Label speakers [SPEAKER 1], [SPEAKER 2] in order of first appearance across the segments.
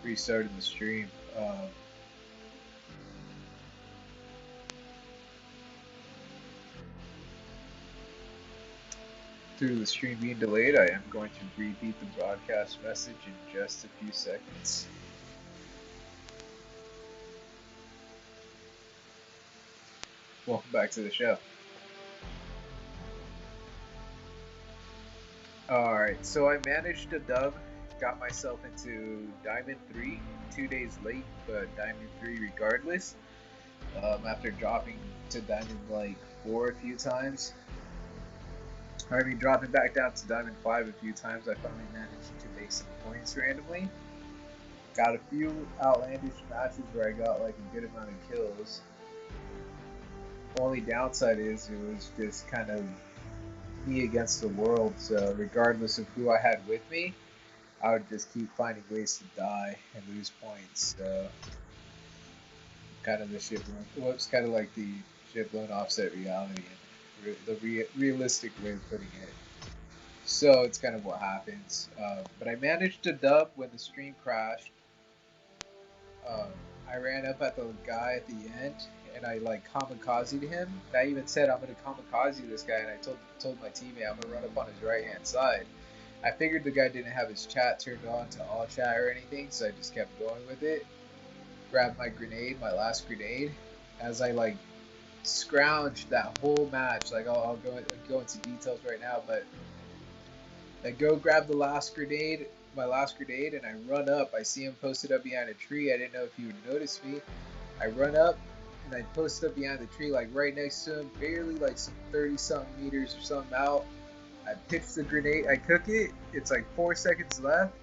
[SPEAKER 1] restarted the stream. Due to the stream being delayed, I am going to repeat the broadcast message in just a few seconds. Welcome back to the show. Alright, so I managed a dub, got myself into Diamond 3, 2 days late, but Diamond 3 regardless. After dropping to Diamond like 4 a few times. I mean, dropping back down to Diamond 5 a few times, I finally managed to make some points randomly. Got a few outlandish matches where I got like a good amount of kills. Only downside is it was just kind of me against the world, so regardless of who I had with me, I would just keep finding ways to die and lose points. So kind of the shit whoops, kind of like the shit blown offset reality and the realistic way of putting it. So it's kind of what happens. But I managed to dub when the stream crashed. I ran up at the guy at the end and I like kamikazed him. And I even said I'm gonna kamikaze this guy, and I told my teammate I'm gonna run up on his right hand side. I figured the guy didn't have his chat turned on to all chat or anything, so I just kept going with it. Grabbed my grenade, my last grenade, as I like scrounged that whole match. Like I'll go into details right now, but I go grab the last grenade, my last grenade, and I run up. I see him posted up behind a tree. I didn't know if he would notice me. I run up and I post up behind the tree, like right next to him, barely like some 30-something meters or something out. I pitch the grenade, I cook it. It's like 4 seconds left,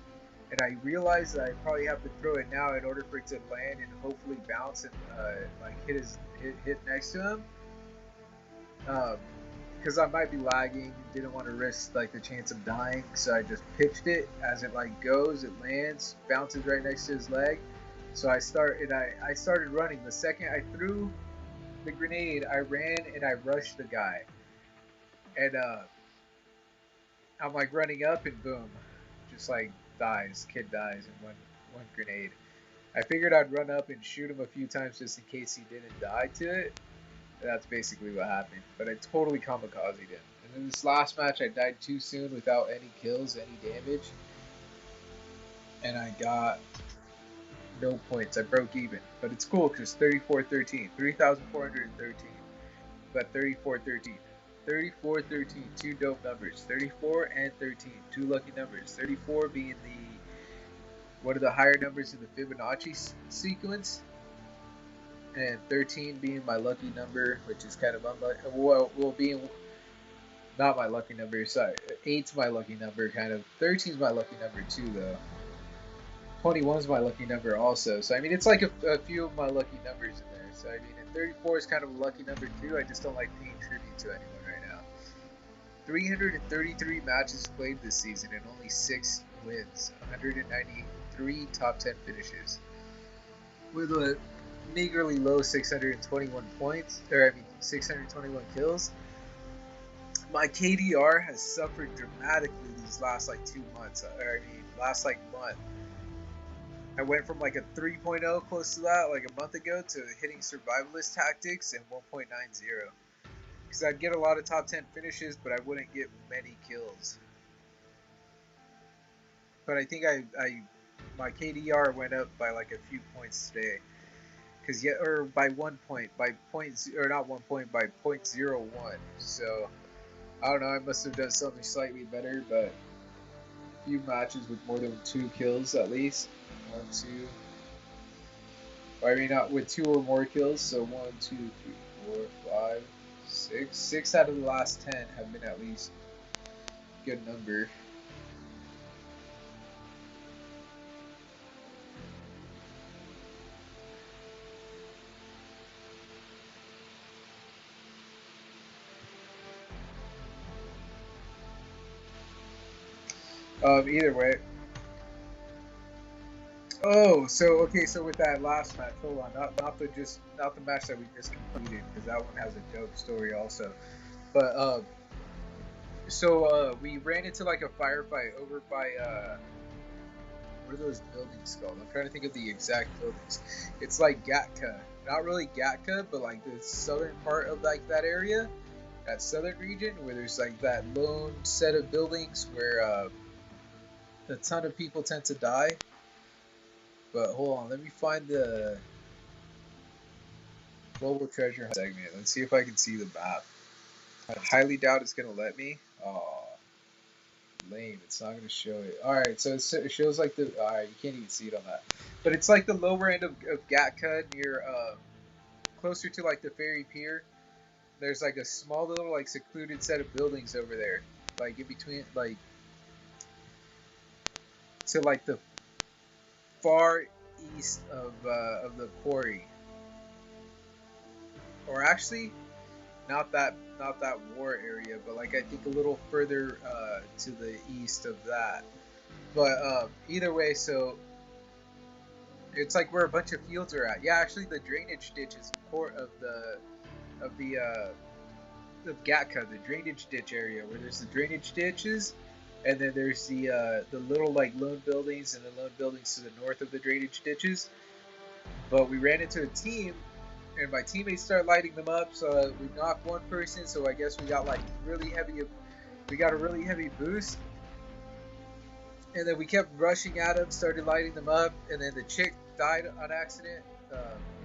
[SPEAKER 1] and I realize that I probably have to throw it now in order for it to land and hopefully bounce and like hit next to him. Because I might be lagging, didn't want to risk like the chance of dying, so I just pitched it. As it like goes, it lands, bounces right next to his leg. So I started running. The second I threw the grenade, I ran and I rushed the guy, and I'm like running up, and boom, just like kid dies in one grenade. I figured I'd run up and shoot him a few times just in case he didn't die to it. That's basically what happened. But I totally kamikazed him. And in this last match, I died too soon without any kills, any damage. And I got no points. I broke even. But it's cool because 34-13. 3,413. But 34-13. 34-13. Two dope numbers. 34 and 13. Two lucky numbers. 34 being one of the higher numbers in the Fibonacci sequence. And 13 being my lucky number, which is kind of unlucky. Well, being not my lucky number. Sorry, 8's my lucky number. Kind of 13's my lucky number too, though. 21's my lucky number also. So I mean, it's like a few of my lucky numbers in there. So I mean, and 34 is kind of a lucky number too. I just don't like paying tribute to anyone right now. 333 matches played this season and only 6 wins. 193 top 10 finishes. With a meagerly low 621 points, or I mean 621 kills. My KDR has suffered dramatically these last like 2 months, or I mean last like month. I went from like a 3.0 close to that like a month ago to hitting survivalist tactics and 1.90. Because I'd get a lot of top 10 finishes, but I wouldn't get many kills. But I think my KDR went up by like a few points today. Or by 1 point, by point, or not 1 point, by 0.01. So I don't know. I must have done something slightly better, but a few matches with more than 2 kills at least. 1, 2. Or I mean, not with 2 or more kills. So 1, 2, 3, 4, 5, 6. 6 out of the last 10 have been at least a good number. Either way. Oh, so okay, so with that last match, hold on, not the match that we just completed, because that one has a dope story also. But so we ran into like a firefight over by Where are those buildings called? I'm trying to think of the exact buildings. It's like Gatka. Not really Gatka, but like the southern part of like that area, that southern region where there's like that lone set of buildings where a ton of people tend to die. But hold on, let me find the global treasure segment. Let's see if I can see the map. I highly doubt it's gonna let me. Oh, lame. It's not gonna show it. All right, so it shows like the. All right, you can't even see it on that. But it's like the lower end of Gatka near closer to like the ferry pier. There's like a small little like secluded set of buildings over there, like in between like to like the far east of the quarry, or actually not that war area, but like I think a little further to the east of that. But either way, so it's like where a bunch of fields are at. Yeah, actually, the drainage ditch is part of the of Gatka, the drainage ditch area, where there's the drainage ditches, and then there's the little like lone buildings and the lone buildings to the north of the drainage ditches. But we ran into a team, and my teammates started lighting them up. So we knocked one person. So I guess we got like really heavy. We got a really heavy boost, and then we kept rushing at them, started lighting them up, and then the chick died on accident.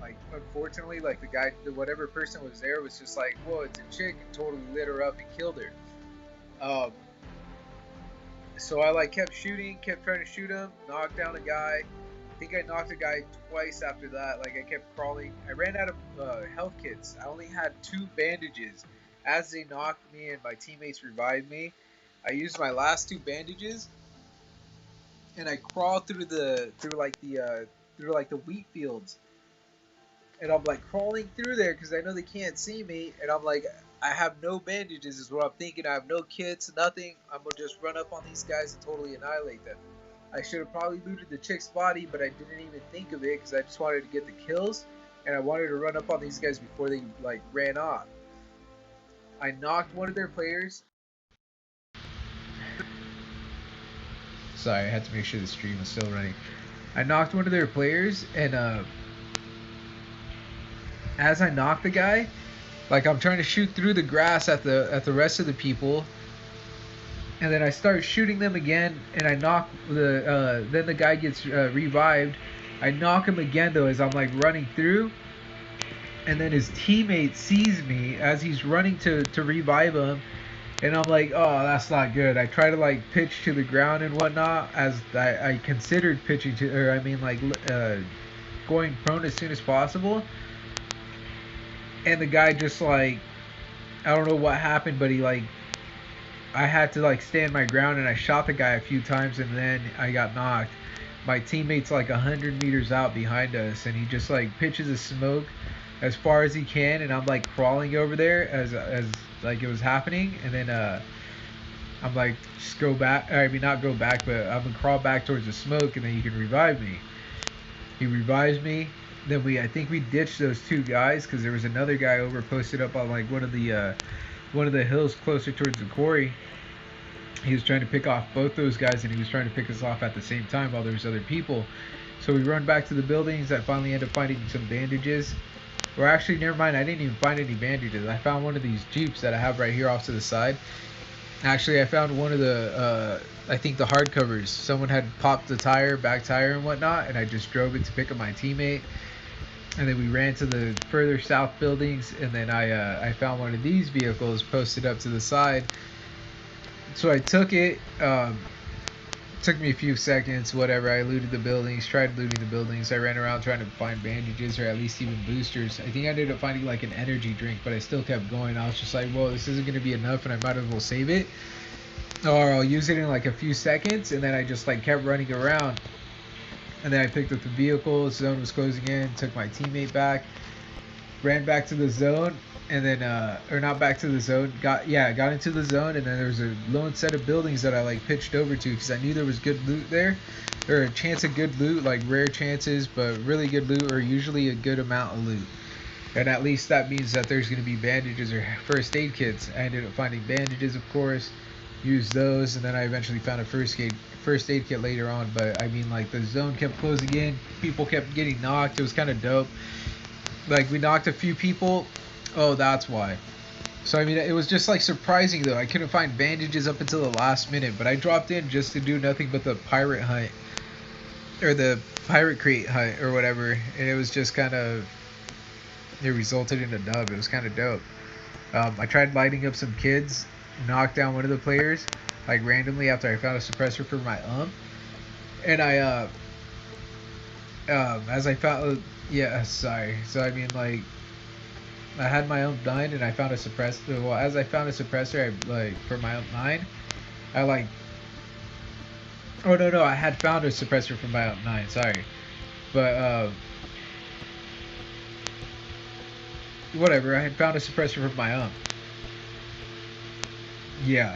[SPEAKER 1] Like unfortunately, like the guy, whatever person was there, was just like, "Whoa, it's a chick," and totally lit her up and killed her. Um, so I like kept shooting, kept trying to shoot him, knocked down a guy. I think I knocked a guy twice after that. Like I kept crawling. I ran out of health kits. I only had 2 bandages. As they knocked me and my teammates revived me, I used my last 2 bandages, and I crawled through like the wheat fields, and I'm like crawling through there because I know they can't see me, and I'm like, I have no bandages is what I'm thinking. I have no kits, nothing. I'm gonna just run up on these guys and totally annihilate them. I should have probably looted the chick's body, but I didn't even think of it because I just wanted to get the kills, and I wanted to run up on these guys before they like ran off. I knocked one of their players. Sorry, I had to make sure the stream was still running. I knocked one of their players, and as I knocked the guy, like I'm trying to shoot through the grass at the rest of the people, and then I start shooting them again, and I knock the then the guy gets revived. I knock him again though as I'm like running through, and then his teammate sees me as he's running to revive him, and I'm like, oh, that's not good. I try to like pitch to the ground and whatnot, as I considered pitching to, or I mean like going prone as soon as possible, and the guy just like, I don't know what happened, but he like, I had to like stand my ground, and I shot the guy a few times, and then I got knocked. My teammate's like 100 meters out behind us, and he just like pitches a smoke as far as he can, and I'm like crawling over there as like it was happening, and then I'm like, just go back. I mean, not go back, but I'm gonna crawl back towards the smoke, and then you can revive me. He revives me. Then I think we ditched those 2 guys because there was another guy over posted up on like one of the hills closer towards the quarry. He was trying to pick off both those guys, and he was trying to pick us off at the same time while there was other people. So we run back to the buildings. I finally end up finding some bandages. Or actually, never mind, I didn't even find any bandages. I found one of these Jeeps that I have right here off to the side. Actually, I found one of the, I think the hardcovers. Someone had popped the tire, back tire and whatnot, and I just drove it to pick up my teammate. And then we ran to the further south buildings, and then I found one of these vehicles posted up to the side. So I took it. Took me a few seconds, whatever. I looted the buildings, tried looting the buildings. I ran around trying to find bandages or at least even boosters. I think I ended up finding like an energy drink, but I still kept going. I was just like, whoa, this isn't going to be enough, and I might as well save it. Or I'll use it in like a few seconds, and then I just like kept running around. And then I picked up the vehicle, the zone was closing in, took my teammate back, ran back to the zone, and then or not back to the zone, got into the zone, and then there was a lone set of buildings that I like pitched over to because I knew there was good loot there, or a chance of good loot, like rare chances, but really good loot, or usually a good amount of loot. And at least that means that there's going to be bandages or first aid kits. I ended up finding bandages, of course, used those, and then I eventually found a first aid kit later on, but I mean, like, the zone kept closing in, people kept getting knocked. It was kind of dope. Like, we knocked a few people. Oh, that's why. So I mean, it was just like surprising though. I couldn't find bandages up until the last minute, but I dropped in just to do nothing but the pirate hunt, or the pirate crate hunt, or whatever, and it was just kind of, it resulted in a dub. It was kind of dope. I tried lighting up some kids, knocked down one of the players, like randomly after I found a suppressor for my and I as I found, yeah, sorry. So I mean, like, I had my dying and I found a suppressor. Well, as I found a suppressor, I, like, for my 9, I like. Oh no, I had found a suppressor for my 9. Sorry, but whatever. I had found a suppressor for my Yeah.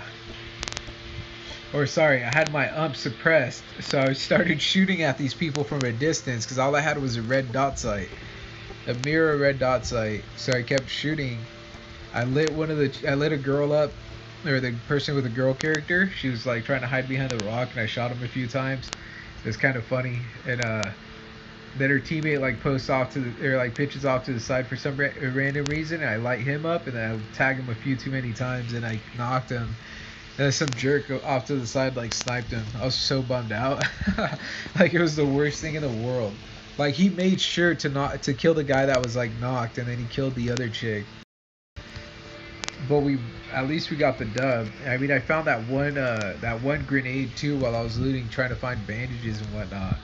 [SPEAKER 1] Or sorry, I had my suppressed, so I started shooting at these people from a distance because all I had was a red dot sight. A mirror red dot sight, so I kept shooting. I lit a girl up, or the person with the girl character. She was like trying to hide behind the rock, and I shot him a few times. It was kind of funny. And then her teammate like posts off to the, or like pitches off to the side for some random reason, and I light him up, and then I tag him a few too many times, and I knocked him. And then some jerk off to the side like sniped him. I was so bummed out. Like, it was the worst thing in the world. Like, he made sure to kill the guy that was like knocked, and then he killed the other chick. But at least we got the dub. I mean, I found that one grenade too while I was looting, trying to find bandages and whatnot.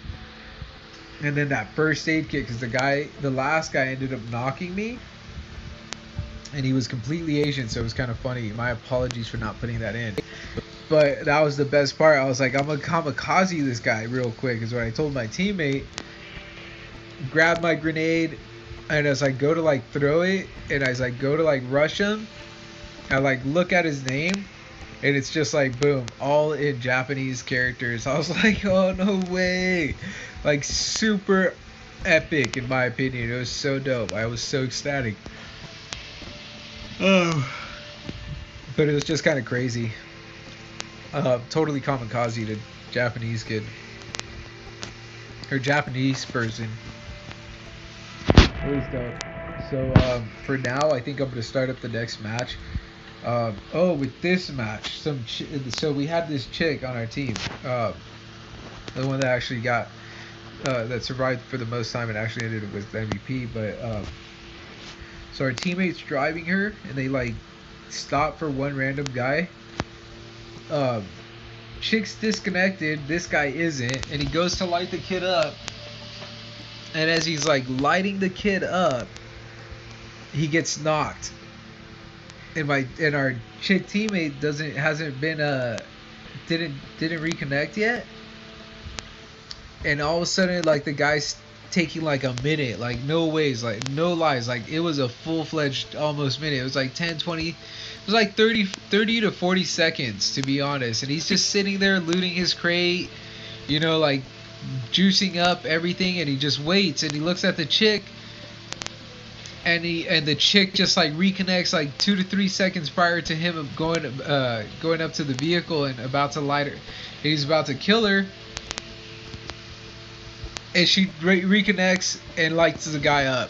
[SPEAKER 1] And then that first aid kit, because the last guy ended up knocking me, and he was completely Asian, so it was kind of funny. My apologies for not putting that in. But that was the best part. I was like, I'm gonna kamikaze this guy real quick, is what I told my teammate. Grab my grenade, and as I go to like throw it, and as I go to like rush him, I like look at his name, and it's just like boom, all in Japanese characters. I was like, oh no way. Like, super epic in my opinion. It was so dope. I was so ecstatic. Oh, but it was just kind of crazy. Totally kamikaze to Japanese kid, or Japanese person. It was dope. So for now, I think I'm gonna start up the next match. With this match, so we had this chick on our team, the one that actually got that survived for the most time and actually ended up with the MVP. But so our teammates driving her, and they like stop for one random guy. Chick's disconnected, this guy isn't, and he goes to light the kid up, and as he's like lighting the kid up, he gets knocked, and our chick teammate didn't reconnect yet, and all of a sudden, like, the guy's taking like a minute, like, no ways, like, no lies, like, it was a full-fledged almost minute. It was like 10, 20, it was like 30 to 40 seconds, to be honest, and he's just sitting there looting his crate, you know, like juicing up everything, and he just waits, and he looks at the chick, and the chick just like reconnects like 2 to 3 seconds prior to him going up to the vehicle and about to light her. He's about to kill her, and she reconnects and lights the guy up.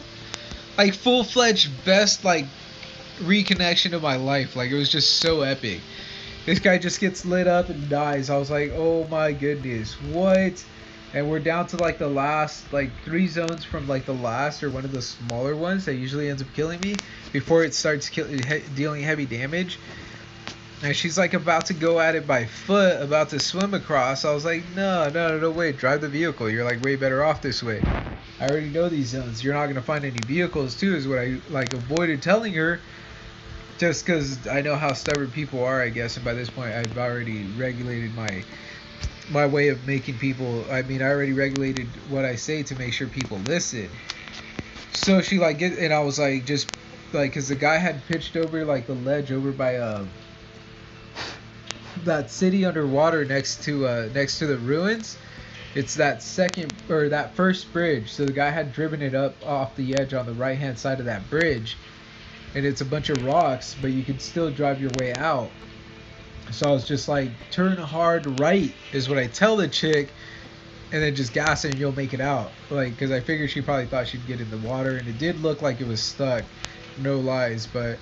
[SPEAKER 1] Like, full-fledged best like reconnection of my life. Like, it was just so epic. This guy just gets lit up and dies. I was like, oh my goodness, what? And we're down to like the last like 3 zones from like the last, or one of the smaller ones that usually ends up killing me before it starts dealing heavy damage. And she's like about to go at it by foot, about to swim across. I was like, no, wait, drive the vehicle. You're like way better off this way. I already know these zones. You're not gonna find any vehicles too, is what I like avoided telling her, just because I know how stubborn people are, I guess. And by this point, I've already regulated my way of making people. I mean, I already regulated what I say to make sure people listen. So she like and I was like, just like, because the guy had pitched over like the ledge over by that city underwater next to the ruins. It's that first bridge. So the guy had driven it up off the edge on the right hand side of that bridge, and it's a bunch of rocks, but you can still drive your way out. So I was just like, turn hard right is what I tell the chick, and then just gas it and you'll make it out. Like, because I figured she probably thought she'd get in the water, and it did look like it was stuck, no lies. But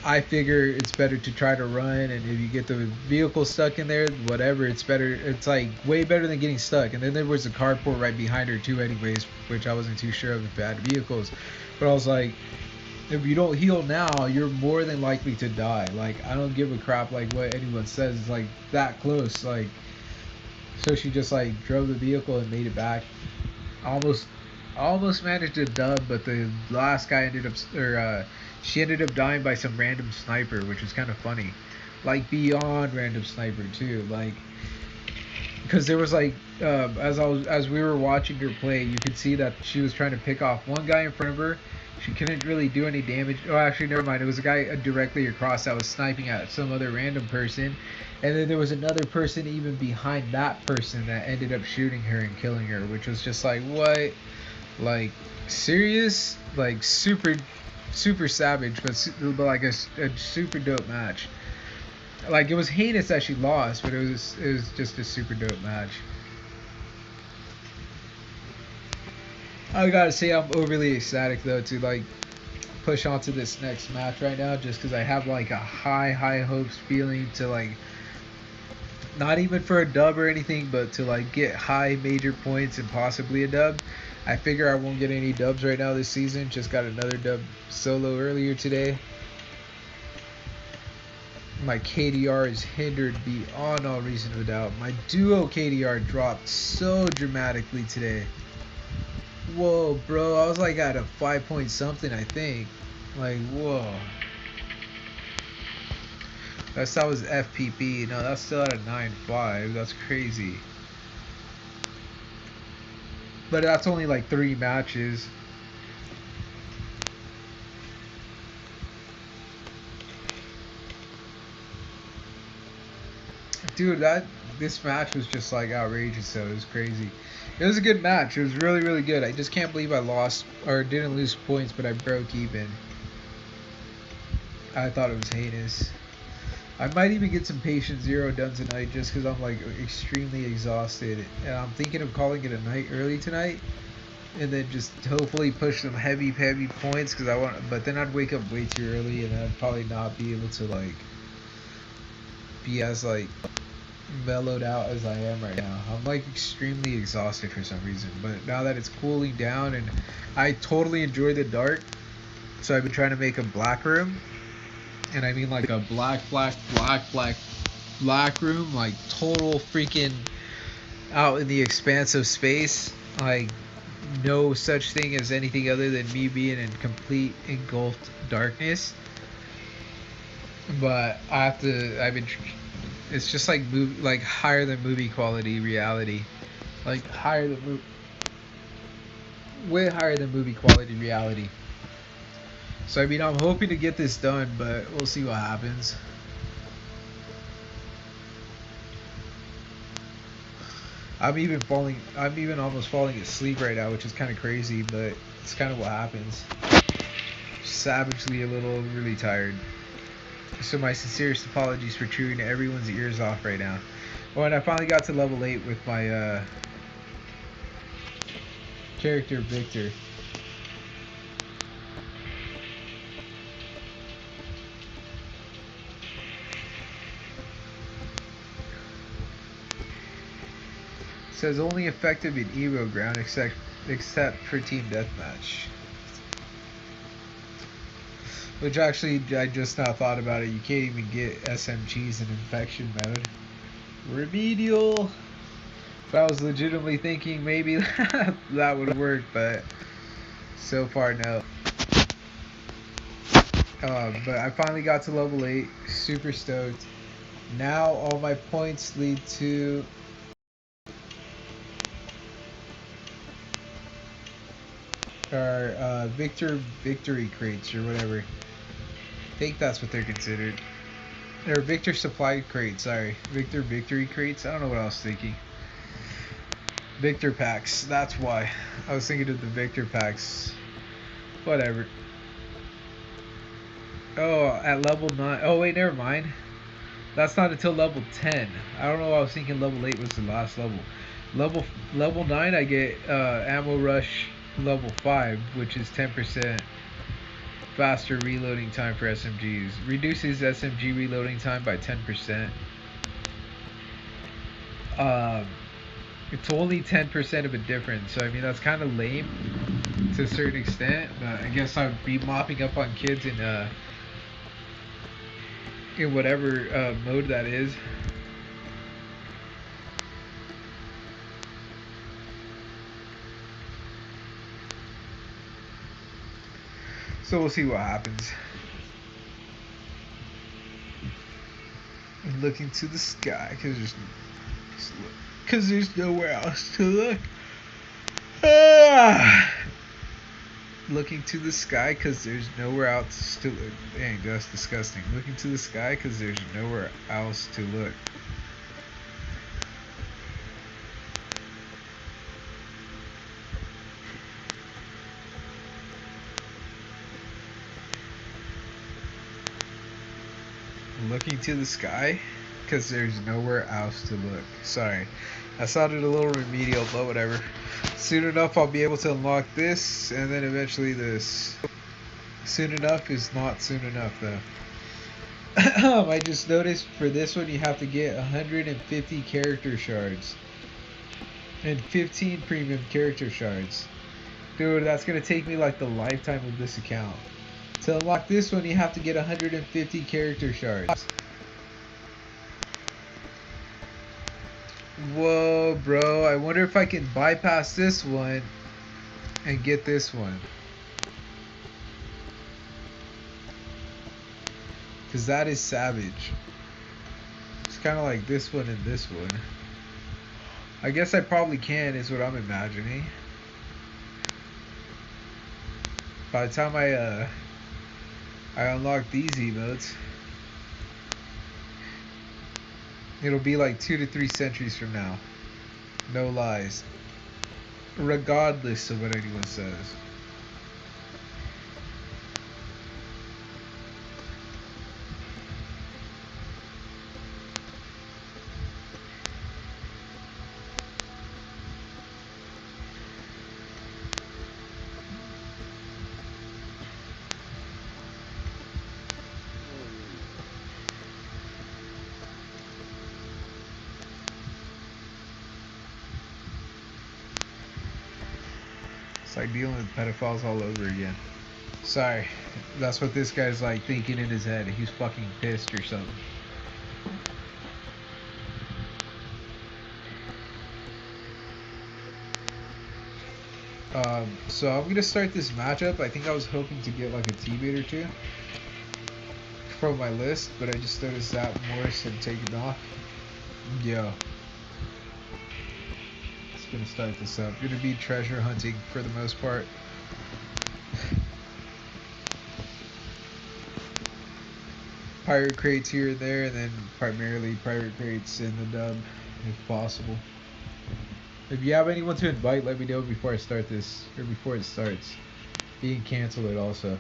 [SPEAKER 1] I figure it's better to try to run, and if you get the vehicle stuck in there, whatever, it's better. It's like way better than getting stuck. And then there was a carport right behind her too, anyways, which I wasn't too sure of if it had vehicles. But I was like, if you don't heal now, you're more than likely to die. Like, I don't give a crap like what anyone says. It's like that close. Like, so she just like drove the vehicle and made it back. Almost, almost managed to dub, but the last guy ended up, or she ended up dying by some random sniper, which was kind of funny. Like beyond random sniper too. Like, because there was like, as we were watching her play, you could see that she was trying to pick off one guy in front of her. She couldn't really do any damage. Oh, actually, never mind. It was a guy directly across that was sniping at some other random person. And then there was another person even behind that person that ended up shooting her and killing her, which was just like, what? Like, serious? Like, super, super savage, but like a super dope match. Like, it was heinous that she lost, but it was just a super dope match. I gotta say, I'm overly ecstatic though to like push on to this next match right now, just because I have like a high hopes feeling to like, not even for a dub or anything, but to like get high major points and possibly a dub. I figure I won't get any dubs right now this season. Just got another dub solo earlier today. My KDR is hindered beyond all reason of doubt. My duo KDR dropped so dramatically today. Whoa, bro, I was like at a 5 point something, I think. Like, whoa. That was FPP. No, that's still at a 9.5. That's crazy. But that's only like 3 matches. Dude, this match was just like outrageous, so it was crazy. It was a good match. It was really, really good. I just can't believe I lost, or didn't lose points, but I broke even. I thought it was heinous. I might even get some patient 0 done tonight just because I'm like extremely exhausted. And I'm thinking of calling it a night early tonight. And then just hopefully push some heavy points because I want. But then I'd wake up way too early and I'd probably not be able to like be as like mellowed out as I am right now. I'm like extremely exhausted for some reason. But now that it's cooling down and I totally enjoy the dark, so I've been trying to make a black room. And I mean like a black room, like total freaking out in the expanse of space, like no such thing as anything other than me being in complete engulfed darkness. But it's just like like higher than movie quality reality, like way higher than movie quality reality. So I mean, I'm hoping to get this done, but we'll see what happens. I'm even almost falling asleep right now, which is kind of crazy, but it's kind of what happens. Savagely a little really tired. So my sincerest apologies for chewing everyone's ears off right now. Well, and I finally got to level 8 with my character Victor. Says only effective in Evo ground except for team deathmatch. Which actually, I just now thought about it. You can't even get SMGs in infection mode. Remedial. If I was legitimately thinking maybe that would work, but so far no. But I finally got to level 8. Super stoked. Now all my points lead to our victory crates or whatever. I think that's what they're considered. Or Victor supply crates, sorry. Victor victory crates? I don't know what I was thinking. Victor packs, that's why. I was thinking of the Victor packs. Whatever. Oh, at level 9. Oh, wait, never mind.
[SPEAKER 2] That's not until level 10. I don't know. I was thinking level 8 was the last level. Level 9, I get ammo rush level 5, which is 10% faster reloading time for SMGs. Reduces SMG reloading time by 10%. Um, it's only 10% of a difference. So I mean that's kind of lame to a certain extent. But I guess I'd be mopping up on kids in whatever mode that is. So we'll see what happens. And looking to the sky because there's nowhere else to look. Ah! Looking to the sky because there's nowhere else to look. Dang, that's disgusting. Looking to the sky because there's nowhere else to look. Looking to the sky because there's nowhere else to look. Sorry, that sounded a little remedial, but whatever. Soon enough I'll be able to unlock this and then eventually this. Soon enough is not soon enough though. I just noticed for this one you have to get 150 character shards and 15 premium character shards. Dude, that's gonna take me like the lifetime of this account. To unlock this one you have to get 150 character shards. Whoa, bro. I wonder if I can bypass this one and get this one. Because that is savage. It's kind of like this one and this one. I guess I probably can, is what I'm imagining. By the time I unlock these emotes, it'll be like 2 to 3 centuries from now. No lies. Regardless of what anyone says. It's like dealing with pedophiles all over again. Sorry, that's what this guy's like thinking in his head. He's fucking pissed or something. So I'm gonna start this matchup. I think I was hoping to get like a teammate or two from my list, but I just noticed that Morris had taken off. Yeah. It's gonna start this up. Gonna be treasure hunting for the most part. Pirate crates here and there, and then primarily pirate crates in the dub, if possible. If you have anyone to invite, let me know before I start this, or before it starts. You can cancel it also.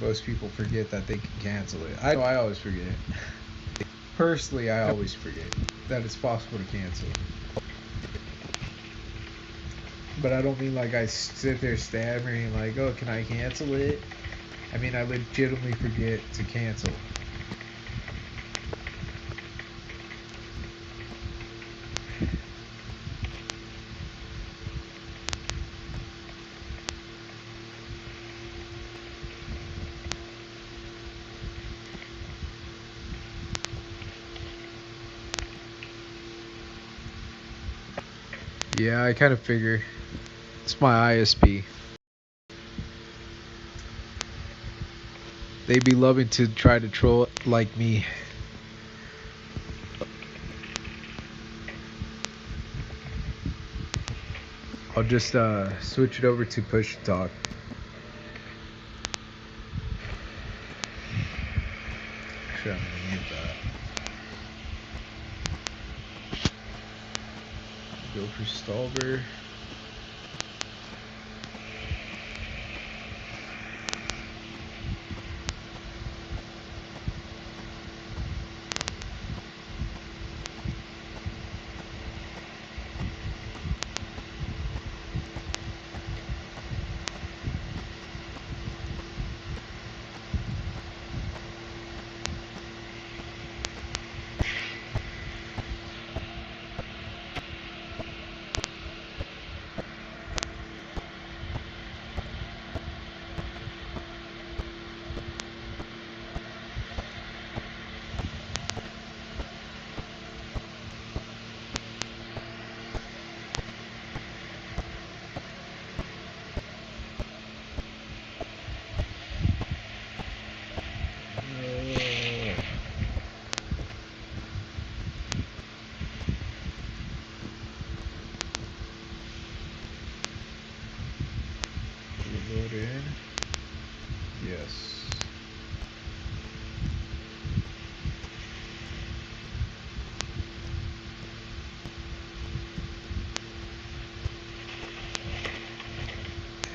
[SPEAKER 2] Most people forget that they can cancel it. I know I always forget. Personally, I always forget that it's possible to cancel. But I don't mean like I sit there stammering like, oh, can I cancel it? I mean, I legitimately forget to cancel. Yeah, I kind of figure. It's my ISP. They be loving to try to troll like me. I'll just switch it over to push talk. Actually, I'm gonna mute that. Go for Stalber.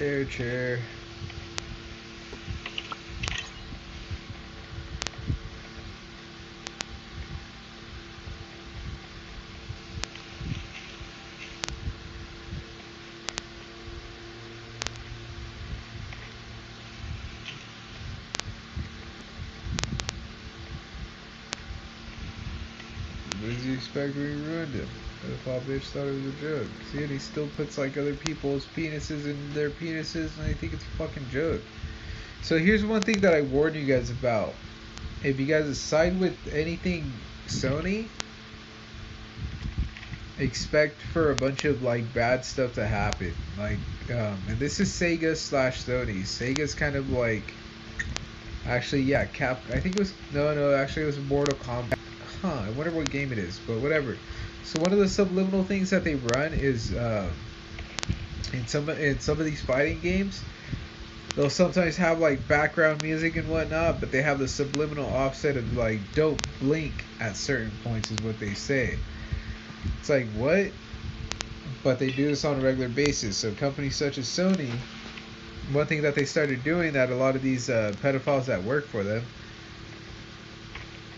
[SPEAKER 2] Air chair. What does he expect when he ruined him? The pop bitch thought it was a joke. See, and he still puts like other people's penises in their penises, and I think it's a fucking joke. So here's one thing that I warn you guys about. If you guys side with anything Sony, expect for a bunch of like bad stuff to happen. Like, and this is Sega slash Sony. Sega's kind of like, actually, yeah, Cap. I think it was no. Actually, it was Mortal Kombat. Huh? I wonder what game it is, but whatever. So one of the subliminal things that they run is in some of these fighting games, they'll sometimes have like background music and whatnot, but they have the subliminal offset of like don't blink at certain points is what they say. It's like what? But they do this on a regular basis. So companies such as Sony, one thing that they started doing that a lot of these pedophiles that work for them,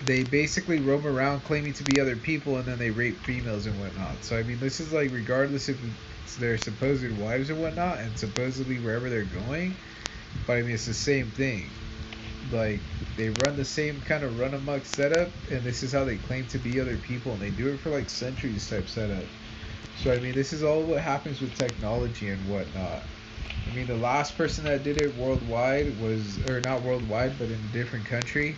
[SPEAKER 2] they basically roam around claiming to be other people and then they rape females and whatnot. So I mean, this is like regardless if it's their supposed wives or whatnot, and supposedly wherever they're going. But I mean, it's the same thing. Like they run the same kind of run amok setup, and this is how they claim to be other people, and they do it for like centuries type setup. So I mean, this is all what happens with technology and whatnot. I mean, the last person that did it worldwide was, or not worldwide, but in a different country,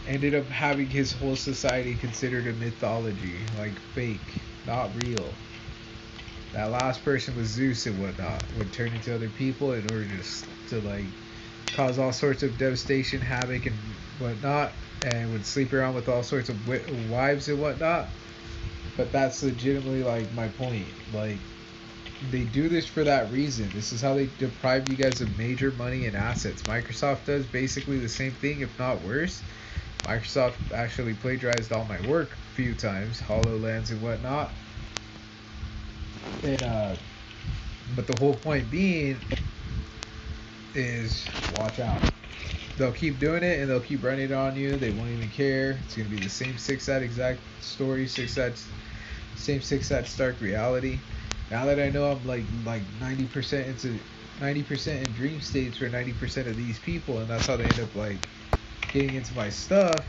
[SPEAKER 2] ended up having his whole society considered a mythology, like fake, not real. That last person was Zeus and whatnot, would turn into other people in order to like cause all sorts of devastation, havoc, and whatnot, and would sleep around with all sorts of wives and whatnot. But that's legitimately like my point. Like they do this for that reason. This is how they deprive you guys of major money and assets. Microsoft does basically the same thing, if not worse. Microsoft actually plagiarized all my work a few times, HoloLens and whatnot. And but the whole point being is watch out. They'll keep doing it and they'll keep running it on you. They won't even care. It's gonna be the same six-ad exact story, same six-ad stark reality. Now that I know I'm like 90% into 90% in dream states for 90% of these people, and that's how they end up like getting into my stuff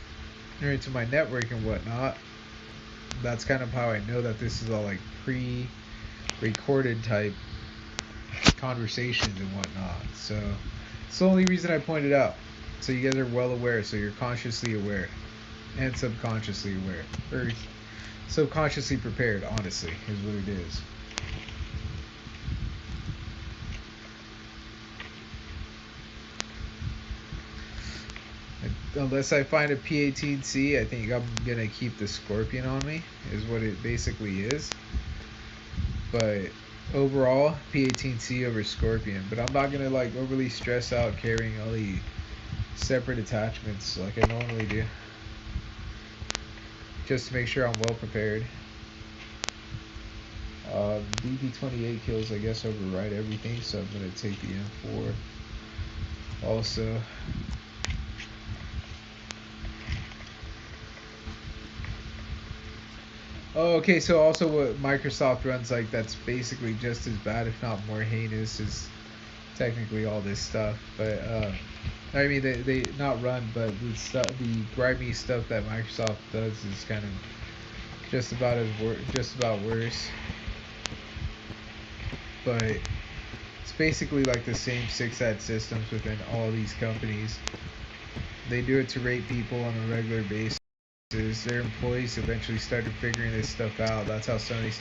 [SPEAKER 2] or into my network and whatnot. That's kind of how I know that this is all like pre-recorded type conversations and whatnot. So it's the only reason I pointed out. So you guys are well aware, so you're consciously aware and subconsciously aware. Or subconsciously prepared, honestly, is what it is. Unless I find a P18C, I think I'm gonna keep the Scorpion on me, is what it basically is. But overall, P18C over Scorpion. But I'm not gonna like overly stress out carrying all the separate attachments like I normally do, just to make sure I'm well prepared. DP28 kills, I guess, override everything, so I'm gonna take the M4 also. Oh, okay, so also what Microsoft runs, like, that's basically just as bad, if not more heinous, is technically all this stuff. But, I mean, they not run, but the grimy stuff that Microsoft does is kind of just about worse. But it's basically like the same six-ad systems within all these companies. They do it to rape people on a regular basis. Their employees eventually started figuring this stuff out. That's how Sony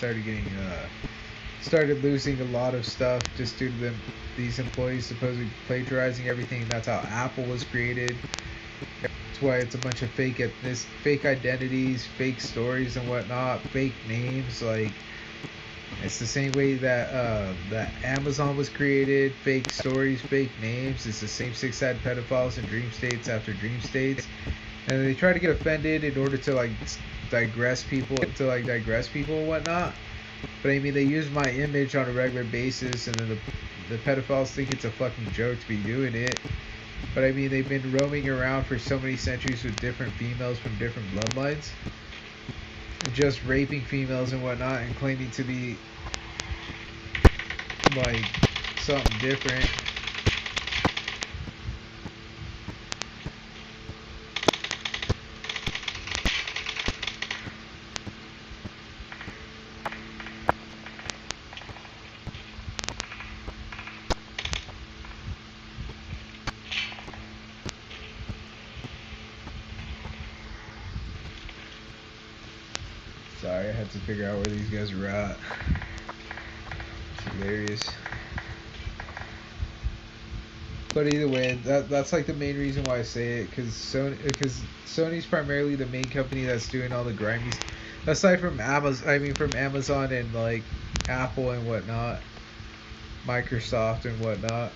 [SPEAKER 2] started losing a lot of stuff just due to these employees supposedly plagiarizing everything. That's how Apple was created. That's why it's a bunch of fake identities, fake stories and whatnot, fake names. Like it's the same way that that Amazon was created. Fake stories, fake names. It's the same six-ad pedophiles in dream states after dream states. And they try to get offended in order to like digress people and whatnot. But I mean, they use my image on a regular basis, and then the pedophiles think it's a fucking joke to be doing it. But I mean, they've been roaming around for so many centuries with different females from different bloodlines, just raping females and whatnot, and claiming to be like something different. Sorry, I had to figure out where these guys were at. It's hilarious. But either way, that's like the main reason why I say it, because Sony's primarily the main company that's doing all the grimy, aside from Amazon and like Apple and whatnot, Microsoft and whatnot.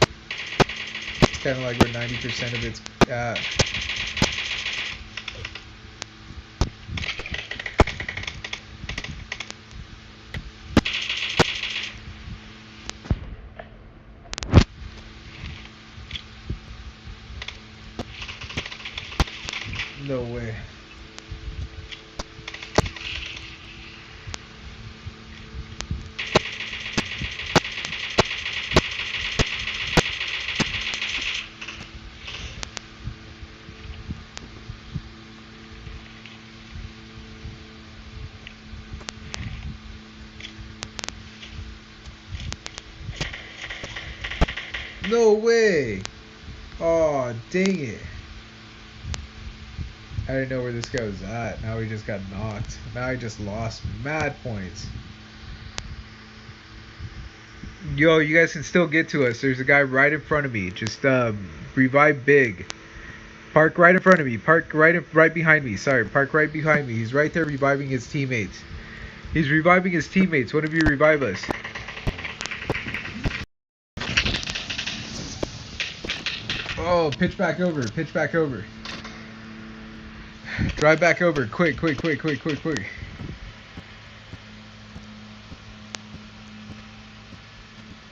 [SPEAKER 2] It's kind of like where 90% of it's at. No way. No way! Oh, dang it. I didn't know where this guy was at. Now he just got knocked. Now he just lost mad points. Yo, you guys can still get to us. There's a guy right in front of me. Just revive big. Park right in front of me. Park right behind me. Sorry, park right behind me. He's right there reviving his teammates. He's reviving his teammates. One of you revive us. Oh, pitch back over. Pitch back over. Drive back over. Quick.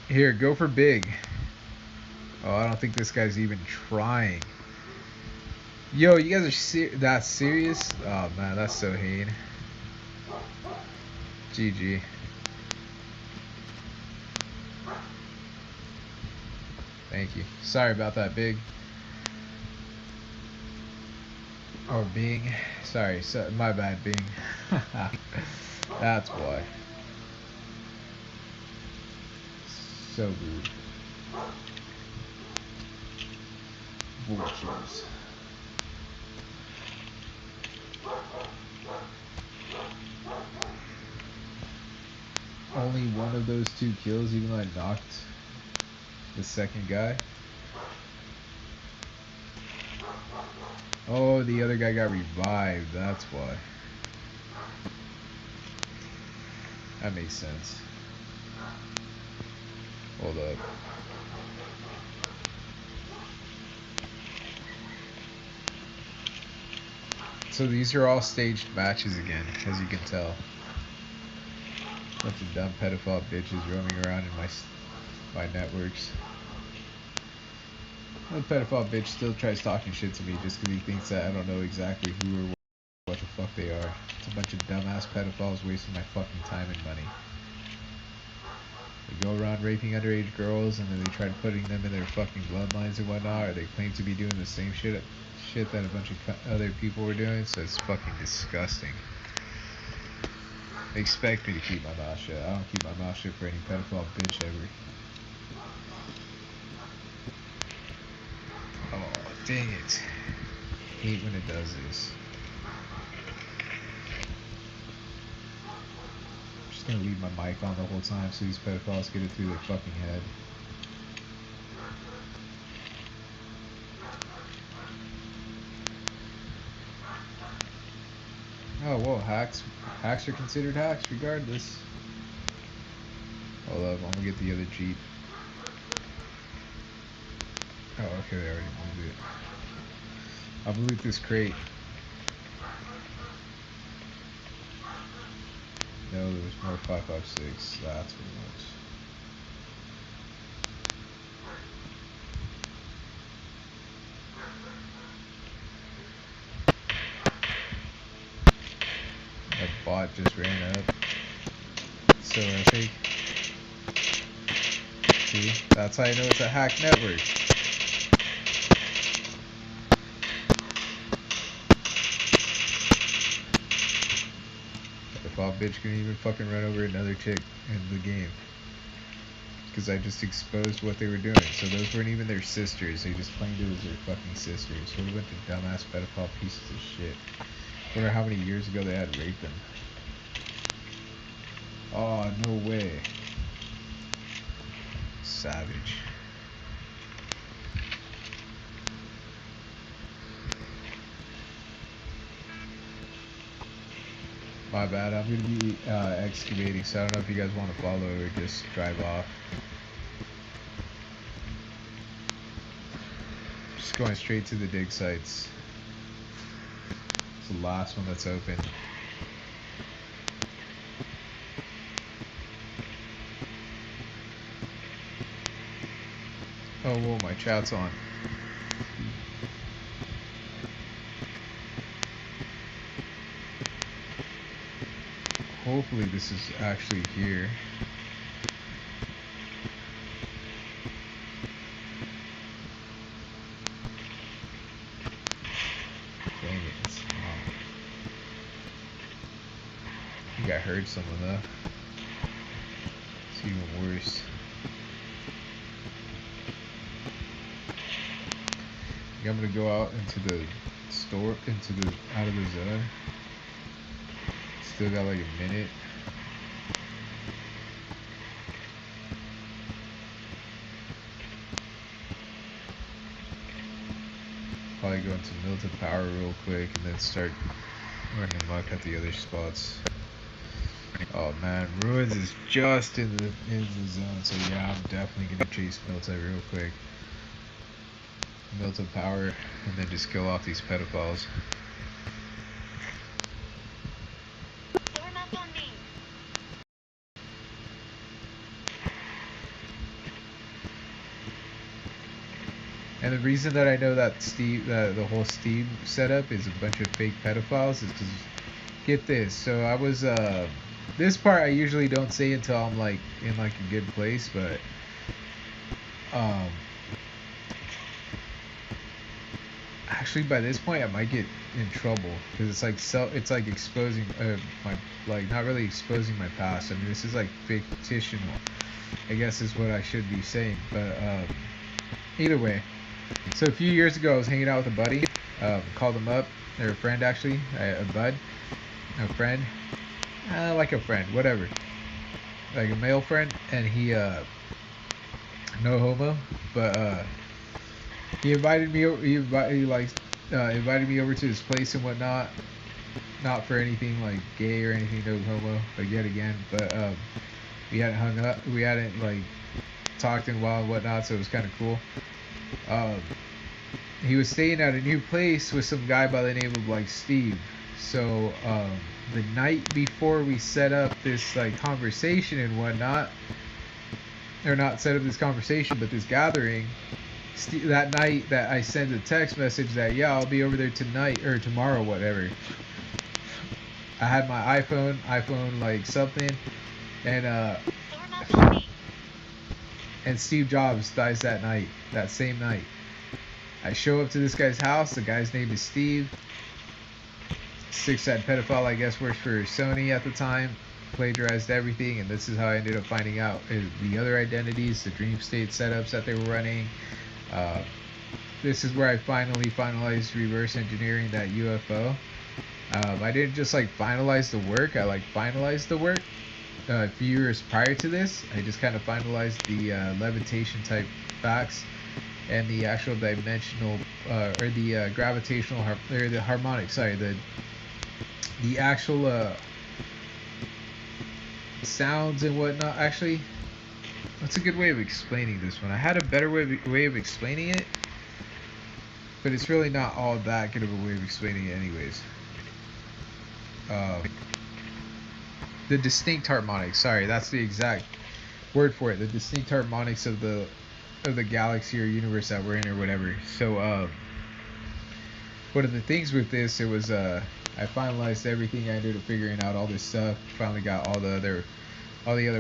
[SPEAKER 2] Here, go for big. Oh, I don't think this guy's even trying. Yo, you guys are that serious? Oh, man, that's so hate. GG. Thank you. Sorry about that, big. Or Bing. Sorry, my bad, Bing. That's why. So rude. Vultures. Only one of those 2 kills, even though I knocked the second guy. Oh, the other guy got revived. That's why. That makes sense. Hold up. So these are all staged matches again, as you can tell. Bunch of dumb pedophile bitches roaming around in my networks. The pedophile bitch still tries talking shit to me just because he thinks that I don't know exactly who or what the fuck they are. It's a bunch of dumbass pedophiles wasting my fucking time and money. They go around raping underage girls and then they try putting them in their fucking bloodlines and whatnot, or they claim to be doing the same shit that a bunch of other people were doing, so it's fucking disgusting. They expect me to keep my mouth shut. I don't keep my mouth shut for any pedophile bitch ever. Oh, dang it. I hate when it does this. I'm just gonna leave my mic on the whole time so these pedophiles get it through their fucking head. Oh, whoa, hacks are considered hacks regardless. Hold up, I'm gonna get the other Jeep. Oh, okay, they already moved it. I'm gonna loot this crate. No, there was more 556. That's what it was. bot just ran up. So epic. See, that's how I know it's a hacked network. If all bitch can even fucking run over another chick in the game. Because I just exposed what they were doing. So those weren't even their sisters. They just claimed it was their fucking sisters. What a bunch of dumbass pedophile pieces of shit. Wonder how many years ago they had raped them. Oh, no way. Savage. My bad, I'm gonna be excavating, so I don't know if you guys want to follow or just drive off. Just going straight to the dig sites. It's the last one that's open. Oh, whoa, my chat's on. Hopefully this is actually here. Dang it, it's not. I think I heard someone though. It's even worse. I'm gonna go out into the store, out of the zone. Still got like a minute. Probably go into Milton Power real quick and then start running amok at the other spots. Oh man, Ruins is just in the zone, so yeah, I'm definitely gonna chase Milton real quick. Milton Power, and then just kill off these pedophiles. And the reason that I know that the whole Steam setup is a bunch of fake pedophiles is because, get this, so I was, this part I usually don't say until I'm like in like a good place, but, actually by this point I might get in trouble because it's like exposing my, like, not really exposing my past. I mean, this is like fictional, I guess is what I should be saying, but either way. So a few years ago I was hanging out with a buddy, called him up, or a friend actually, a friend, like a friend, whatever, like a male friend, and he no homo, but he invited me over. He invited me over to his place and whatnot. Not for anything like gay or anything, no homo. But yet again, but we hadn't hung up. We hadn't like talked in a while and whatnot. So it was kind of cool. He was staying at a new place with some guy by the name of like Steve. So the night before we set up this like conversation and whatnot, or not set up this conversation, but this gathering. That night that I sent a text message that, yeah, I'll be over there tonight or tomorrow, whatever. I had my iPhone like something, and Steve Jobs dies that same night. I show up to this guy's house. The guy's name is Steve. Six-head pedophile, I guess, works for Sony at the time. Plagiarized everything, and this is how I ended up finding out the other identities, the dream state setups that they were running. This is where I finally finalized reverse engineering that UFO. I didn't just like finalize the work, I like finalized the work a few years prior to this. I just kind of finalized the levitation type facts and the actual dimensional or the gravitational or the harmonic, sorry, the actual sounds and whatnot. Actually, that's a good way of explaining this one. I had a better way of explaining it, but it's really not all that good of a way of explaining it anyways. The distinct harmonics, sorry, that's the exact word for it. The distinct harmonics of the galaxy or universe that we're in or whatever. So one of the things with this, it was I finalized everything. I ended up figuring out all this stuff. Finally got all the other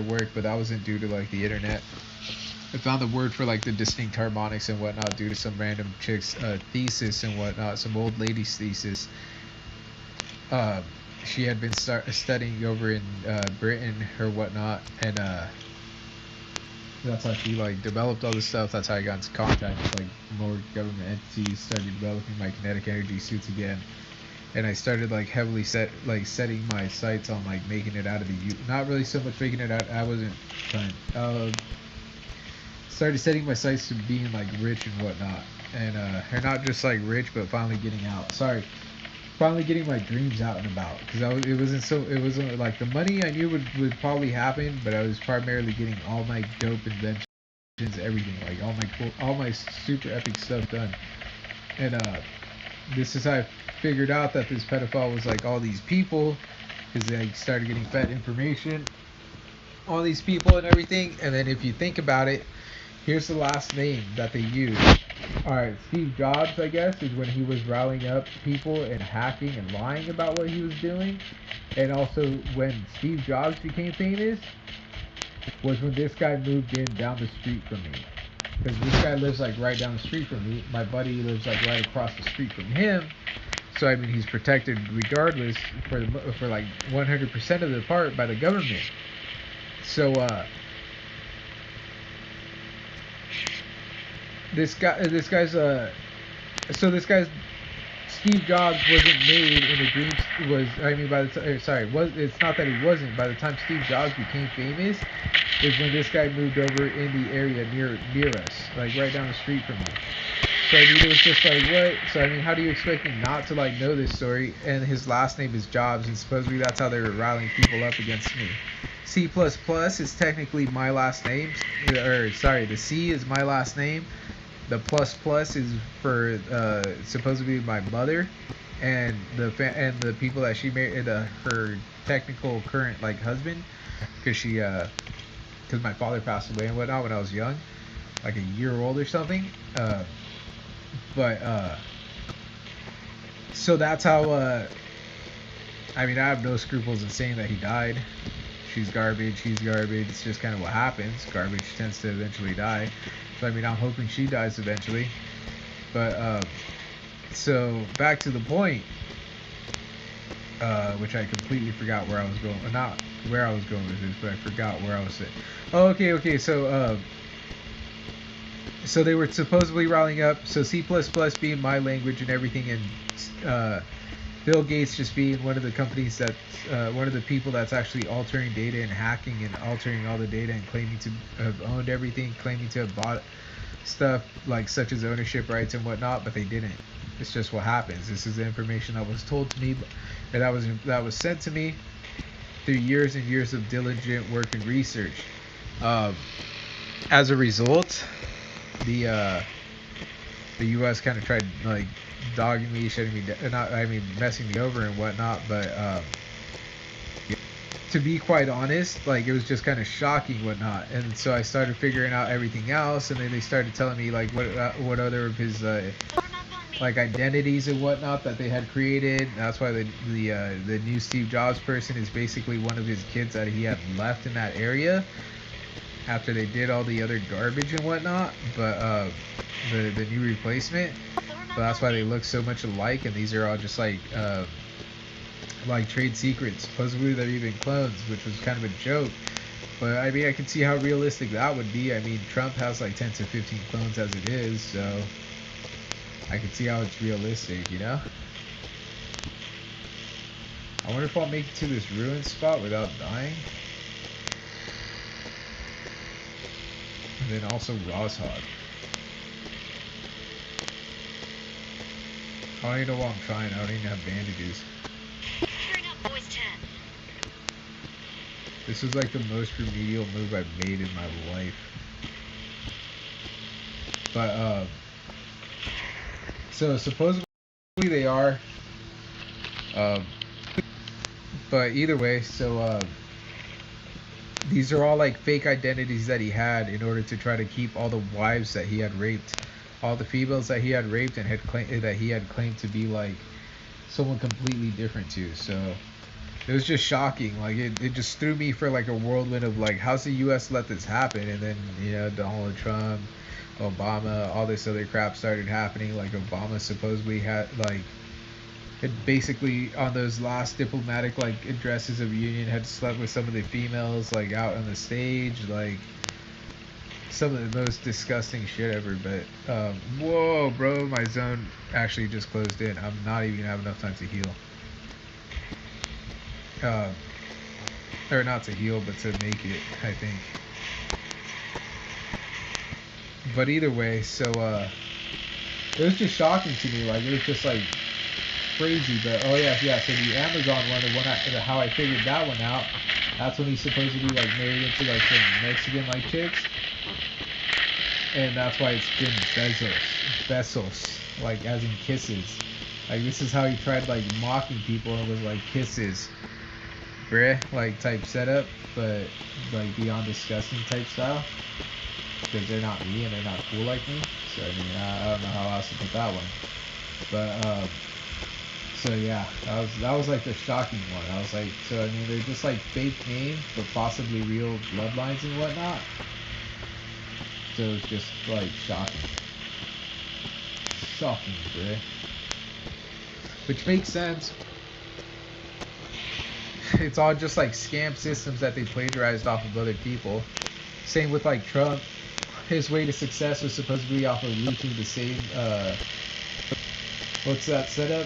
[SPEAKER 2] work, but that wasn't due to like the internet. I found the word for like the distinct harmonics and whatnot due to some random chick's thesis and whatnot, some old lady's thesis. Uh, she had been studying over in Britain or whatnot, and that's how she like developed all this stuff. That's how I got into contact with like more government entities, started developing my kinetic energy suits again, and I started like heavily setting my sights on like making it out of the not really so much making it out. I wasn't trying. Started setting my sights to being like rich and whatnot, and or not just like rich, but finally getting out. Finally getting my dreams out and about, because it wasn't like the money I knew would probably happen, but I was primarily getting all my dope inventions, everything, like all my super epic stuff done. And this is how I figured out that this pedophile was like all these people, because I started getting fed information on these people and everything. And then if you think about it, here's the last name that they use. Alright, Steve Jobs, I guess, is when he was rallying up people and hacking and lying about what he was doing. And also when Steve Jobs became famous was when this guy moved in down the street from me. Because this guy lives like right down the street from me. My buddy lives like right across the street from him. So I mean he's protected regardless for like 100% of the part by the government. So this guy's Steve Jobs wasn't made in a dream. Was I mean by the it's not that he wasn't. By the time Steve Jobs became famous, is when this guy moved over in the area near us, like right down the street from me. So I mean it was just like what? So I mean how do you expect me not to like know this story? And his last name is Jobs, and supposedly that's how they were rallying people up against me. C++ is technically my last name, or sorry, the C is my last name. The plus is for supposedly my mother, and the people that she married, her technical current like husband, because my father passed away and whatnot when I was young, like a year old or something. So that's how. I mean, I have no scruples in saying that he died. She's garbage. He's garbage. It's just kind of what happens. Garbage tends to eventually die. So I mean, I'm hoping she dies eventually. But so back to the point, which I completely forgot where I was going. Not where I was going with this, but I forgot where I was saying. Oh, okay. So they were supposedly rallying up. So C++ being my language and everything, and Bill Gates just being one of the companies that, one of the people that's actually altering data and hacking and altering all the data and claiming to have owned everything, claiming to have bought stuff like such as ownership rights and whatnot, but they didn't. It's just what happens. This is the information that was told to me, and that was sent to me through years and years of diligent work and research. As a result, the U.S. kind of tried like dogging me, shutting me down, messing me over and whatnot, but to be quite honest, like it was just kind of shocking whatnot. And so I started figuring out everything else, and then they started telling me like what other of his like identities and whatnot that they had created. That's why the new Steve Jobs person is basically one of his kids that he had left in that area after they did all the other garbage and whatnot. But the new replacement, but that's why they look so much alike, and these are all just like trade secrets. Supposedly they're even clones, which was kind of a joke. But I mean, I can see how realistic that would be. I mean, Trump has like 10 to 15 clones as it is, so I can see how it's realistic, you know? I wonder if I'll make it to this ruin spot without dying. And then also Rosshog. I don't even know what I'm trying. I don't even have bandages.
[SPEAKER 3] Turn up, boys 10.
[SPEAKER 2] This is like the most remedial move I've made in my life. But so supposedly they are. But either way, so these are all like fake identities that he had in order to try to keep all the wives that he had raped, all the females that he had raped and that he had claimed to be like someone completely different too. So it was just shocking. Like it just threw me for like a whirlwind of like, how's the U.S. let this happen? And then Donald Trump, Obama, all this other crap started happening. Like Obama supposedly had like had basically on those last diplomatic like addresses of union had slept with some of the females like out on the stage, like some of the most disgusting shit ever. But whoa, bro, my zone actually just closed in. I'm not even gonna have enough time to heal. Uh, or not to heal, but to make it, I think. But either way, so it was just shocking to me. Like it was just like crazy. But oh yeah. So the Amazon one, how I figured that one out. That's when he's supposedly like married into like some Mexican like chicks, and that's why it's been Bezos, like as in kisses. Like this is how he tried like mocking people, and it was like kisses, bruh, like type setup, but like beyond disgusting type style. Because they're not me and they're not cool like me. So I mean, I don't know how else to put that one. But so yeah, that was like the shocking one. I was like, so I mean, they're just like fake names, but possibly real bloodlines and whatnot. So it's just like shocking, bruh. Which makes sense. It's all just like scam systems that they plagiarized off of other people. Same with like Trump. His way to success was supposed to be off of leaking the same what's that setup?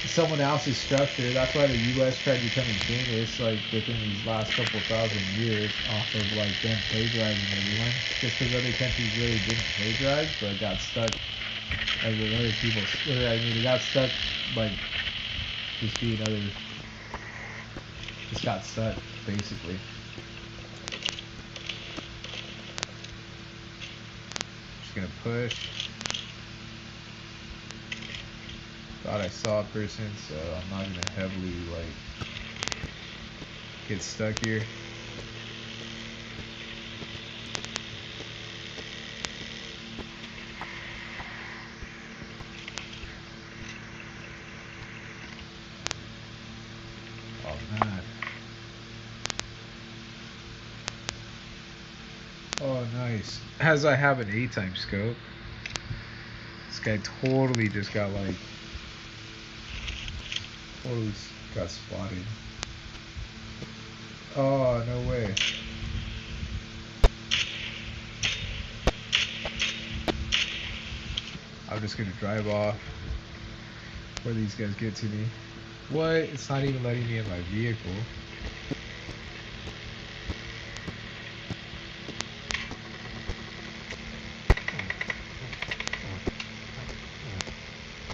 [SPEAKER 2] Someone else's structure. That's why the U.S. tried becoming famous like within these last couple thousand years off of like them plagiarizing everyone. Just because other countries really didn't plagiarize, but got stuck like with other people. I mean, they got stuck like just being other. Just got stuck basically. Just gonna push. Thought I saw a person, so I'm not gonna heavily like get stuck here. Oh man. Oh nice. As I have an A-time scope. This guy totally just got like totally got spotted. Oh, no way. I'm just gonna drive off before these guys get to me. What? It's not even letting me in my vehicle.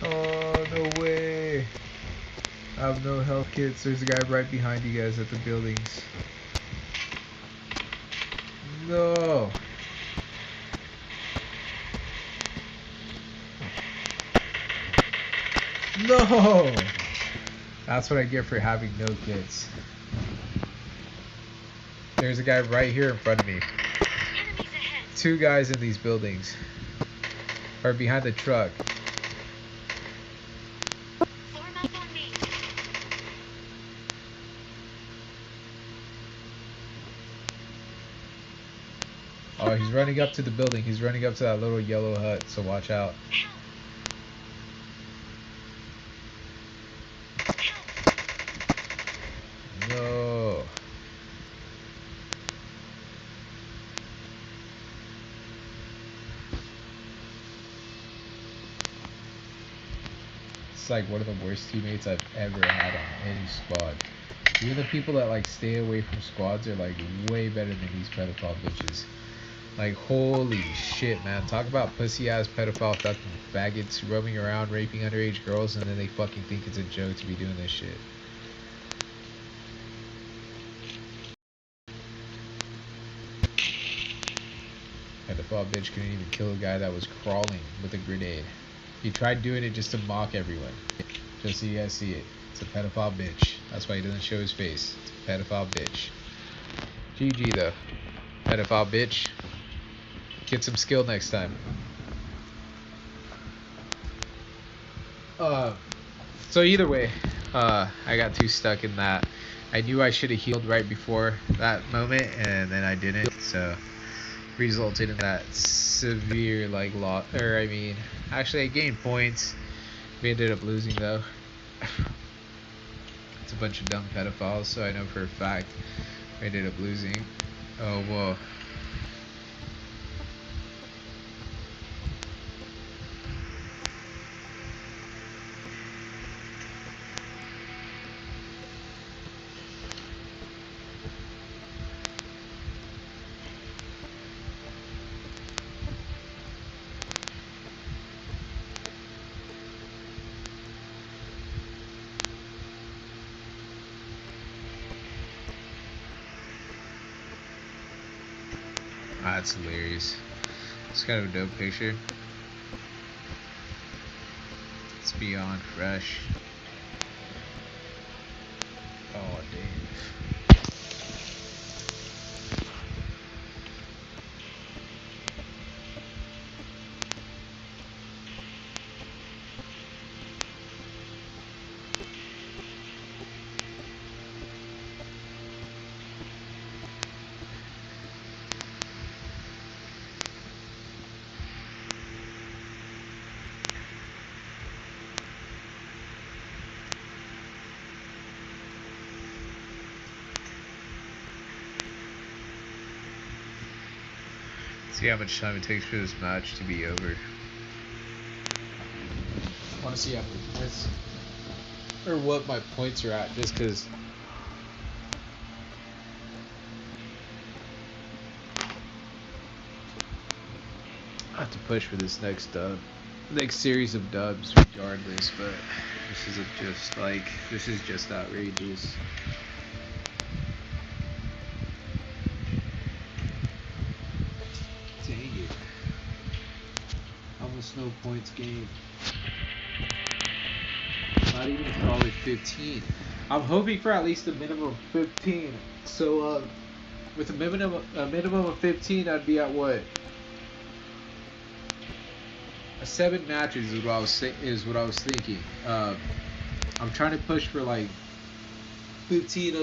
[SPEAKER 2] Oh, no way. I have no health kits. There's a guy right behind you guys at the buildings. No. No. That's what I get for having no kits. There's a guy right here in front of me. Two guys in these buildings. Or behind the truck. Oh, he's running up to the building. He's running up to that little yellow hut, so watch out. No. It's like one of the worst teammates I've ever had on any squad. Even the people that like stay away from squads are like way better than these pedophile bitches. Like holy shit, man. Talk about pussy ass pedophile fucking faggots roaming around raping underage girls, and then they fucking think it's a joke to be doing this shit. Pedophile bitch couldn't even kill a guy that was crawling with a grenade. He tried doing it just to mock everyone. Just so you guys see it. It's a pedophile bitch. That's why he doesn't show his face. It's a pedophile bitch. GG though. Pedophile bitch. Get some skill next time. Uh, so either way, I got too stuck in that. I knew I should have healed right before that moment, and then I didn't. So resulted in that severe like loss. Or I mean, actually I gained points. We ended up losing though. It's a bunch of dumb pedophiles, so I know for a fact we ended up losing. Oh whoa. Ah, that's hilarious. It's kind of a dope picture. It's beyond fresh. Oh, Dave. See how much time it takes for this match to be over. I want to see how many points or what my points are at, just because. I have to push for this next series of dubs, regardless. But this is just outrageous. Dang it! Almost no points gained. Not even a solid 15. I'm hoping for at least a minimum of 15. So with a minimum of 15, I'd be at what? 7 matches is what I was thinking. I'm trying to push for like 15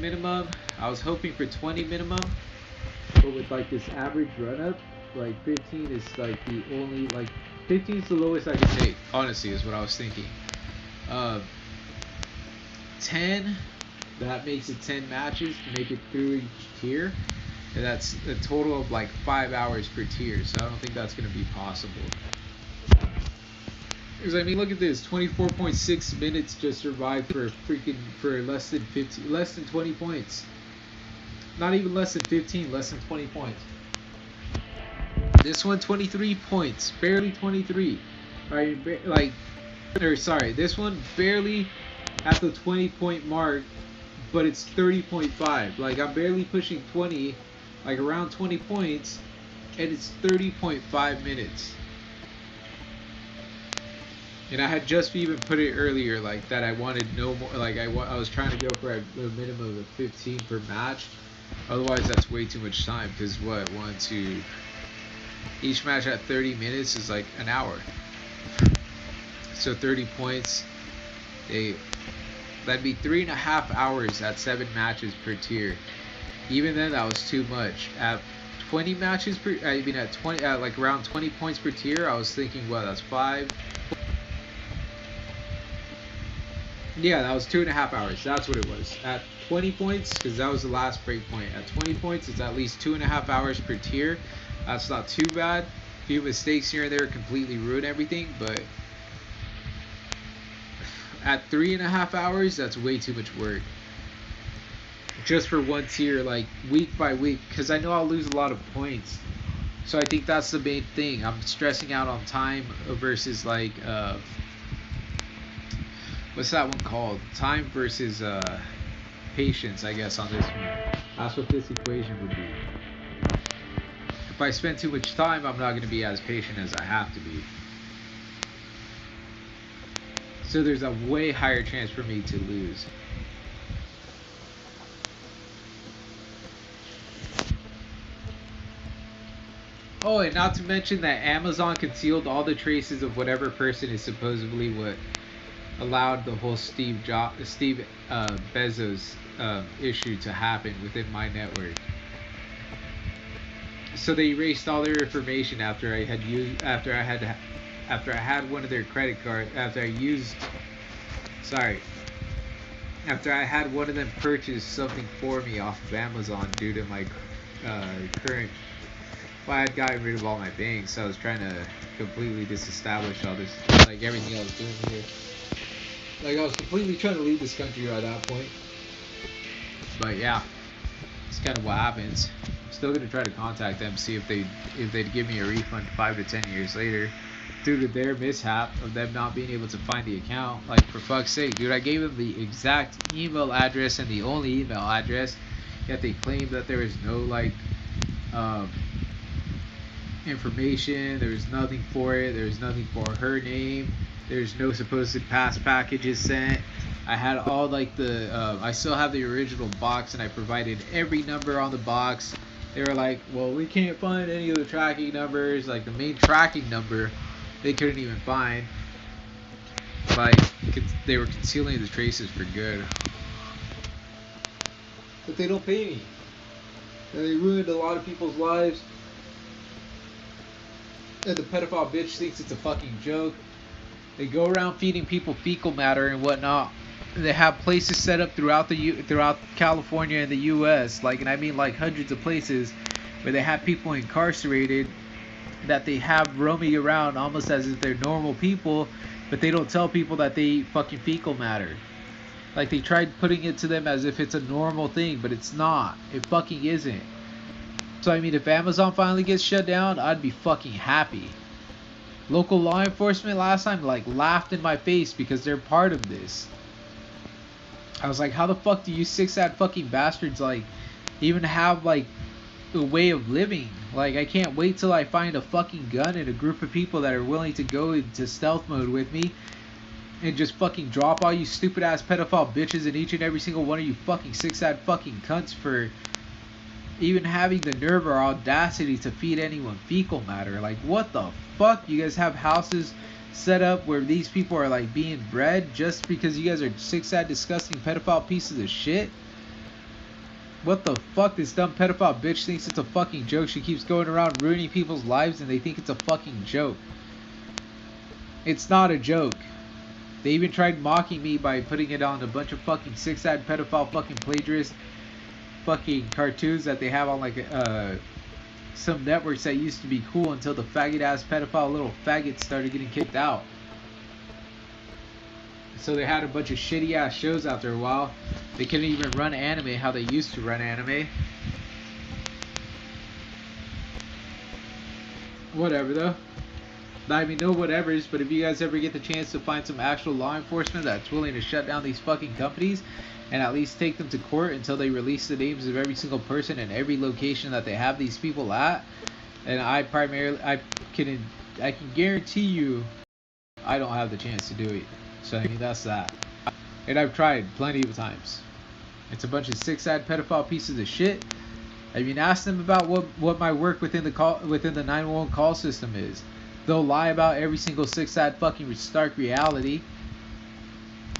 [SPEAKER 2] minimum. I was hoping for 20 minimum, but with like this average run up, like 15 is like the only 15 is the lowest I can take. Honestly, is what I was thinking. 10, that makes it 10 matches to make it through each tier. And that's a total of like 5 hours per tier, so I don't think that's going to be possible. Because I mean, look at this: 24.6 minutes just survived for less than 20 points. Not even less than 15, less than 20 points. This one, 23 points, barely 23. This one barely at the 20-point mark, but it's 30.5. Like, I'm barely pushing 20. Like around 20 points, and it's 30.5 minutes. And I had just even put it earlier, like that I wanted no more. Like I was trying to go for a minimum of 15 per match. Otherwise, that's way too much time. Because each match at 30 minutes is like an hour. So 30 points, that'd be 3.5 hours at 7 matches per tier. Even then, that was too much. At 20 matches per, at 20, like around 20 points per tier, I was thinking, well, that's 5. Yeah, that was 2.5 hours. That's what it was. At 20 points, because that was the last break point. At 20 points, it's at least 2.5 hours per tier. That's not too bad. A few mistakes here and there completely ruin everything, but at 3.5 hours, that's way too much work. Just for one tier, like week by week, because I know I'll lose a lot of points. So I think that's the main thing. I'm stressing out on time versus like what's that one called? Time versus patience, I guess, on this one. That's what this equation would be. If I spend too much time, I'm not going to be as patient as I have to be. So there's a way higher chance for me to lose. Oh, and not to mention that Amazon concealed all the traces of whatever person is supposedly what allowed the whole Steve Bezos issue to happen within my network. So they erased all their information after I had one of their credit cards after I had one of them purchase something for me off of Amazon due to my current. Well, I had gotten rid of all my banks, so I was trying to completely disestablish all this, like everything I was doing here. Like I was completely trying to leave this country at that point. But yeah, it's kind of what happens. I'm still gonna try to contact them, see if they'd give me a refund 5 to 10 years later, due to their mishap of them not being able to find the account. Like for fuck's sake, dude, I gave them the exact email address and the only email address, yet they claimed that there was no like information. There was nothing for it. There was nothing for her name. There's no supposed past packages sent. I had all like the I still have the original box, and I provided every number on the box. They were like, well, we can't find any of the tracking numbers. Like the main tracking number they couldn't even find. Like they were concealing the traces for good. But they don't pay me. And they ruined a lot of people's lives. And the pedophile bitch thinks it's a fucking joke. They go around feeding people fecal matter and whatnot. They have places set up throughout California and the U.S. And I mean like hundreds of places where they have people incarcerated that they have roaming around almost as if they're normal people, but they don't tell people that they eat fucking fecal matter. Like they tried putting it to them as if it's a normal thing, but it's not. It fucking isn't. So I mean, if Amazon finally gets shut down, I'd be fucking happy. Local law enforcement last time laughed in my face because they're part of this. I was like, how the fuck do you six-ad fucking bastards even have a way of living? I can't wait till I find a fucking gun and a group of people that are willing to go into stealth mode with me and just fucking drop all you stupid ass pedophile bitches and each and every single one of you fucking six-ad fucking cunts for even having the nerve or audacity to feed anyone fecal matter. What the fuck? You guys have houses set up where these people are being bred just because you guys are six-sad disgusting pedophile pieces of shit? What the fuck? This dumb pedophile bitch thinks it's a fucking joke. She keeps going around ruining people's lives and they think it's a fucking joke. It's not a joke. They even tried mocking me by putting it on a bunch of fucking six-sad pedophile fucking plagiarist fucking cartoons that they have on some networks that used to be cool until the faggot ass pedophile little faggots started getting kicked out. So they had a bunch of shitty ass shows after a while. They couldn't even run anime how they used to run anime. Whatever though. I mean, no whatevers, but if you guys ever get the chance to find some actual law enforcement that's willing to shut down these fucking companies and at least take them to court until they release the names of every single person and every location that they have these people at, and I can guarantee you I don't have the chance to do it. So I mean, that's that. And I've tried plenty of times. It's a bunch of six-eyed pedophile pieces of shit. I mean, ask them about what my work within the 911 call system is. They'll lie about every single six-eyed fucking stark reality.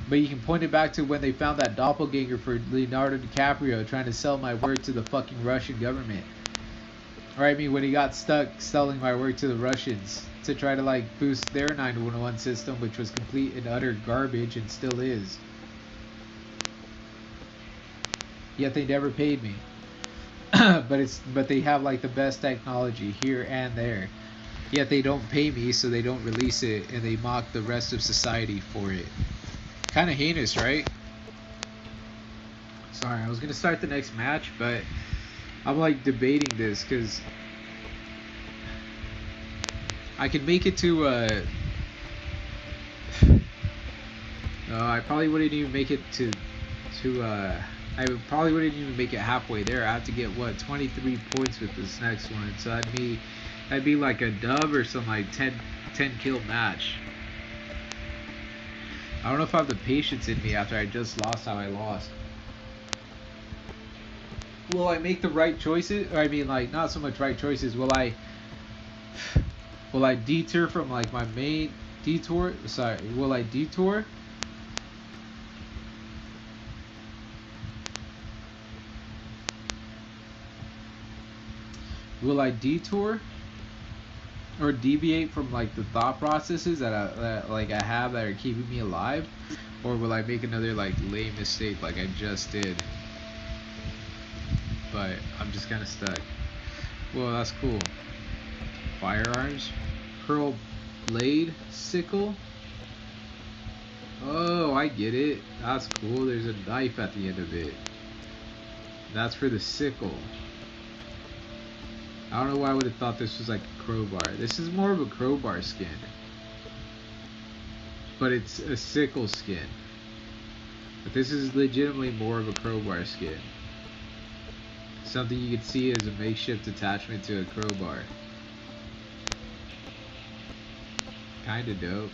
[SPEAKER 2] But you can point it back to when they found that doppelganger for Leonardo DiCaprio trying to sell my work to the fucking Russian government. Or I mean, when he got stuck selling my work to the Russians to try to boost their 911 system, which was complete and utter garbage and still is. Yet they never paid me. but they have the best technology here and there. Yet they don't pay me, so they don't release it, and they mock the rest of society for it. Kind of heinous, right? Sorry, I was gonna start the next match, but I'm debating this because I could make it to no, I probably wouldn't even make it to probably wouldn't even make it halfway there. I have to get 23 points with this next one, so that'd be a dub or some 10 kill match. I don't know if I have the patience in me after I just lost how I lost. Will I make the right choices? Or I mean, not so much right choices. Will I Will I detour from like my main detour? Sorry, will I detour? Will I detour or deviate from like the thought processes that like I have that are keeping me alive, or will I make another like lame mistake like I just did? But I'm just kind of stuck. Well, that's cool. Firearms, pearl blade, sickle. Oh, I get it. That's cool. There's a knife at the end of it. That's for the sickle. I don't know why I would have thought this was like a crowbar. This is more of a crowbar skin. But it's a sickle skin. But this is legitimately more of a crowbar skin. Something you could see as a makeshift attachment to a crowbar. Kinda dope.